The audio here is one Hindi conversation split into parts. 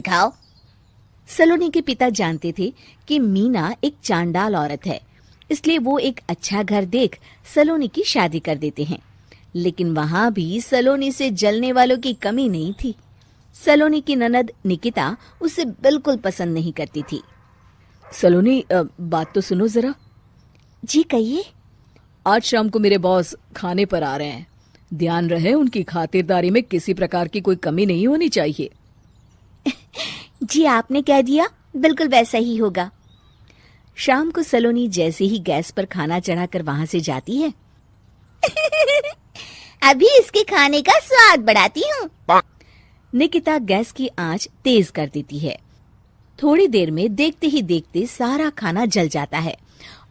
दिखाओ। सलोनी के पिता जानते थे कि मीना एक चांडाल औरत है, इसलिए वो एक अच्छा घर देख सलोनी की शादी कर देते हैं। लेकिन वहां भी सलोनी से जलने वालों की कमी नहीं थी। सलोनी की ननद निकिता उसे बिल्कुल पसंद नहीं करती थी। सलोनी, बात तो सुनो जरा। जी कहिए। आज शाम को मेरे बॉस खाने पर आ रहे हैं। ध्यान रहे उनकी खातिरदारी में किसी प्रकार की कोई कमी नहीं होनी चाहिए। जी आपने कह दिया, बिल्कुल वैसा ही होगा। शाम को सलोनी जैसे ही गैस पर खाना चढ़ाकर वहां से जाती है अभी इसके खाने का स्वाद बढ़ाती हूँ। निकिता गैस की आंच तेज कर देती है। थोड़ी देर में देखते ही देखते सारा खाना जल जाता है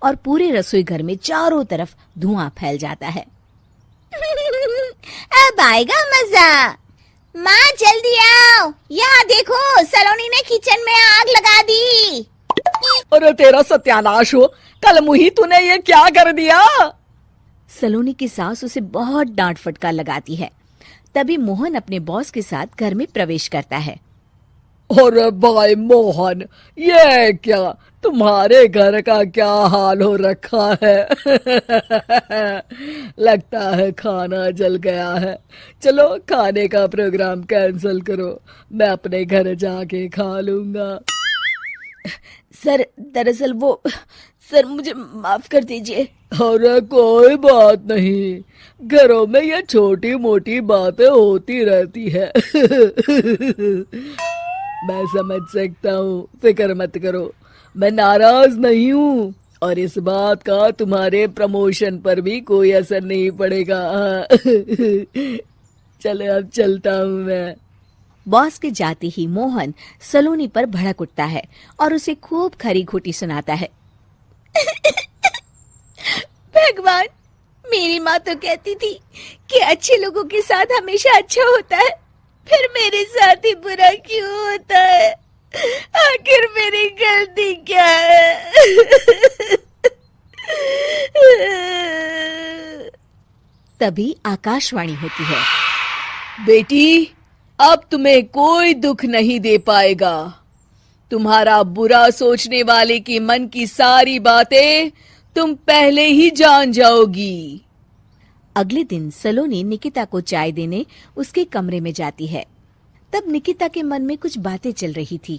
और पूरे रसोई घर में चारों तरफ धुआं फैल जाता है। अब आएगा मजा। माँ जल्दी आओ, यहाँ देखो सलोनी ने किचन में आग लगा दी। अरे तेरा सत्यानाश हो, कल मुही तूने ये क्या कर दिया? सलोनी की सास उसे बहुत डांट फटकार लगाती है। तभी मोहन अपने बॉस के साथ घर में प्रवेश करता है। अरे भाई मोहन, ये क्या तुम्हारे घर का क्या हाल हो रखा है? लगता है खाना जल गया है। चलो खाने का प्रोग्राम कैंसिल करो, मैं अपने घर जाके खा लूंगा। सर दरअसल वो सर मुझे माफ कर दीजिए। अरे कोई बात नहीं, घरों में ये छोटी मोटी बातें होती रहती है। मैं समझ सकता हूँ, फिक्र मत करो, मैं नाराज नहीं हूँ और इस बात का तुम्हारे प्रमोशन पर भी कोई असर नहीं पड़ेगा। चलो अब चलता हूँ मैं। बॉस के जाते ही मोहन सलोनी पर भड़क उठता है और उसे खूब खरी खोटी सुनाता है। भगवान, मेरी माँ तो कहती थी कि अच्छे लोगों के साथ हमेशा अच्छा होता है, फिर मेरे साथ ही बुरा क्यों होता है? आखिर मेरी गलती क्या है? तभी आकाशवाणी होती है। बेटी, अब तुम्हें कोई दुख नहीं दे पाएगा। तुम्हारा बुरा सोचने वाले के मन की सारी बातें तुम पहले ही जान जाओगी। अगले दिन सलोनी निकिता को चाय देने उसके कमरे में जाती है। तब निकिता के मन में कुछ बातें चल रही थी।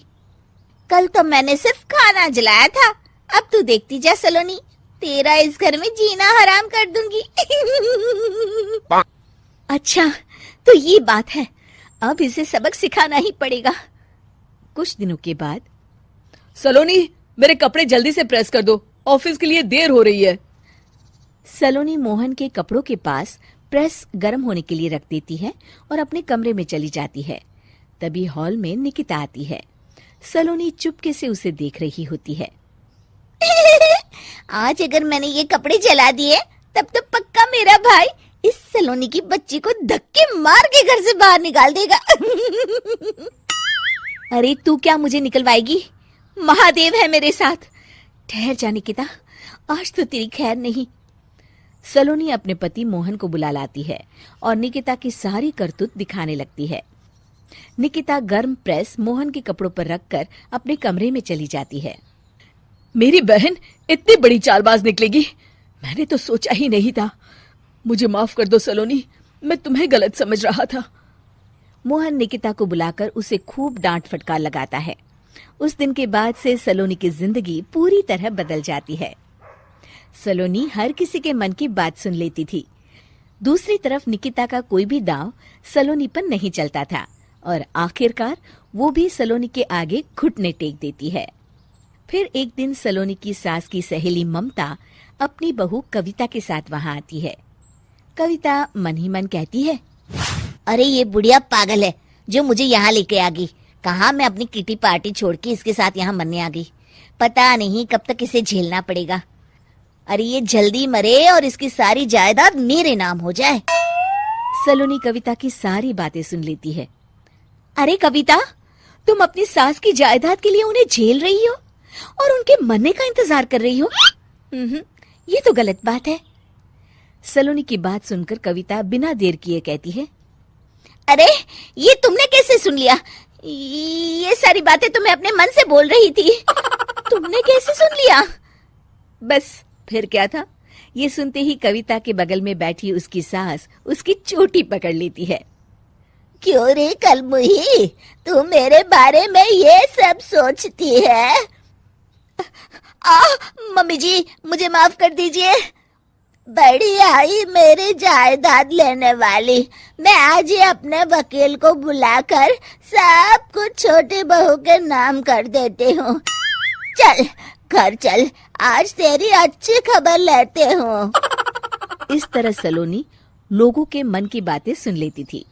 कल तो मैंने सिर्फ खाना जलाया था, अब तू देखती जा सलोनी, तेरा इस घर में जीना हराम कर दूंगी। अच्छा, तो ये बात है, अब इसे सबक सिखाना ही पड़ेगा। कुछ दिनों के बाद, सलोनी मेरे कपड़े जल्दी से प्रेस कर दो, ऑफिस के लिए देर हो रही है। सलोनी मोहन के कपड़ों के पास प्रेस गर्म होने के लिए रख देती है और अपने कमरे में चली जाती है। तभी हॉल में निकिता आती है। सलोनी चुपके से उसे देख रही होती है। आज अगर मैंने ये कपड़े जला दिए तब तो पक्का मेरा भाई इस सलोनी की बच्ची को धक्के मार के घर से बाहर निकाल देगा। अरे तू क्या मुझे निकलवाएगी? महादेव है मेरे साथ। ठहर जा निकिता, आज तो तेरी खैर नहीं। सलोनी अपने पति मोहन को बुला लाती है और निकिता की सारी करतूत दिखाने लगती है। निकिता गर्म प्रेस मोहन के कपड़ों पर रखकर अपने कमरे में चली जाती है। मेरी बहन इतनी बड़ी चालबाज निकलेगी, मैंने तो सोचा ही नहीं था। मुझे माफ कर दो सलोनी, मैं तुम्हें गलत समझ रहा था। मोहन निकिता को बुलाकर उसे खूब डांट फटकार लगाता है। उस दिन के बाद से सलोनी की जिंदगी पूरी तरह बदल जाती है। सलोनी हर किसी के मन की बात सुन लेती थी। दूसरी तरफ निकिता का कोई भी दांव सलोनी पर नहीं चलता था और आखिरकार वो भी सलोनी के आगे घुटने टेक देती है। फिर एक दिन सलोनी की सास की सहेली ममता अपनी बहू कविता के साथ वहां आती है। कविता मन ही मन कहती है, अरे ये बुढ़िया पागल है जो मुझे यहाँ लेके आ गई। कहाँ मैं अपनी किटी पार्टी छोड़ के इसके साथ यहाँ मरने आ गई। पता नहीं कब तक इसे झेलना पड़ेगा। अरे ये जल्दी मरे और इसकी सारी जायदाद मेरे नाम हो जाए। सलोनी कविता की सारी बातें सुन लेती है। अरे कविता, तुम अपनी सास की जायदाद के लिए उन्हें झेल रही हो और उनके मरने का इंतजार कर रही हो? ये तो गलत बात है। सलोनी की बात सुनकर कविता बिना देर किए कहती है, अरे ये तुमने कैसे सुन लिया? ये सारी बातें तो मैं अपने मन से बोल रही थी। तुमने कैसे सुन लिया? बस फिर क्या था, ये सुनते ही कविता के बगल में बैठी उसकी सास उसकी चोटी पकड़ लेती है। क्यों रे कलमुही, तू मेरे बारे में ये सब सोचती है? मम्मी जी, मुझे माफ कर दीजिए। बड़ी आई मेरी जायदाद लेने वाली, मैं आज ही अपने वकील को बुलाकर सब कुछ छोटी बहू के नाम कर देती हूँ। चल घर चल, आज तेरी अच्छी खबर लेते हूँ। इस तरह सलोनी लोगों के मन की बातें सुन लेती थी,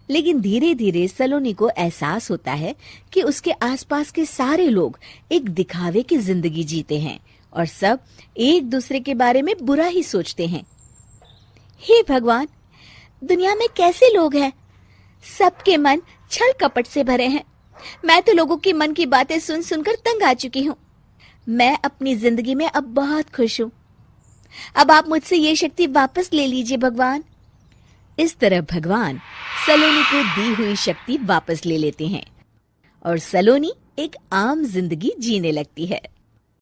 लेकिन धीरे धीरे सलोनी को एहसास होता है कि उसके आसपास के सारे लोग एक दिखावे की जिंदगी जीते हैं और सब एक दूसरे के बारे में बुरा ही सोचते हैं। हे भगवान, दुनिया में कैसे लोग हैं? सबके मन छल कपट से भरे हैं। मैं तो लोगों के मन की बातें सुन सुनकर तंग आ चुकी हूँ। मैं अपनी जिंदगी में अब बहुत खुश हूँ। अब आप मुझसे ये शक्ति वापस ले लीजिए भगवान। इस तरह भगवान सलोनी को दी हुई शक्ति वापस ले लेते हैं और सलोनी एक आम जिंदगी जीने लगती है।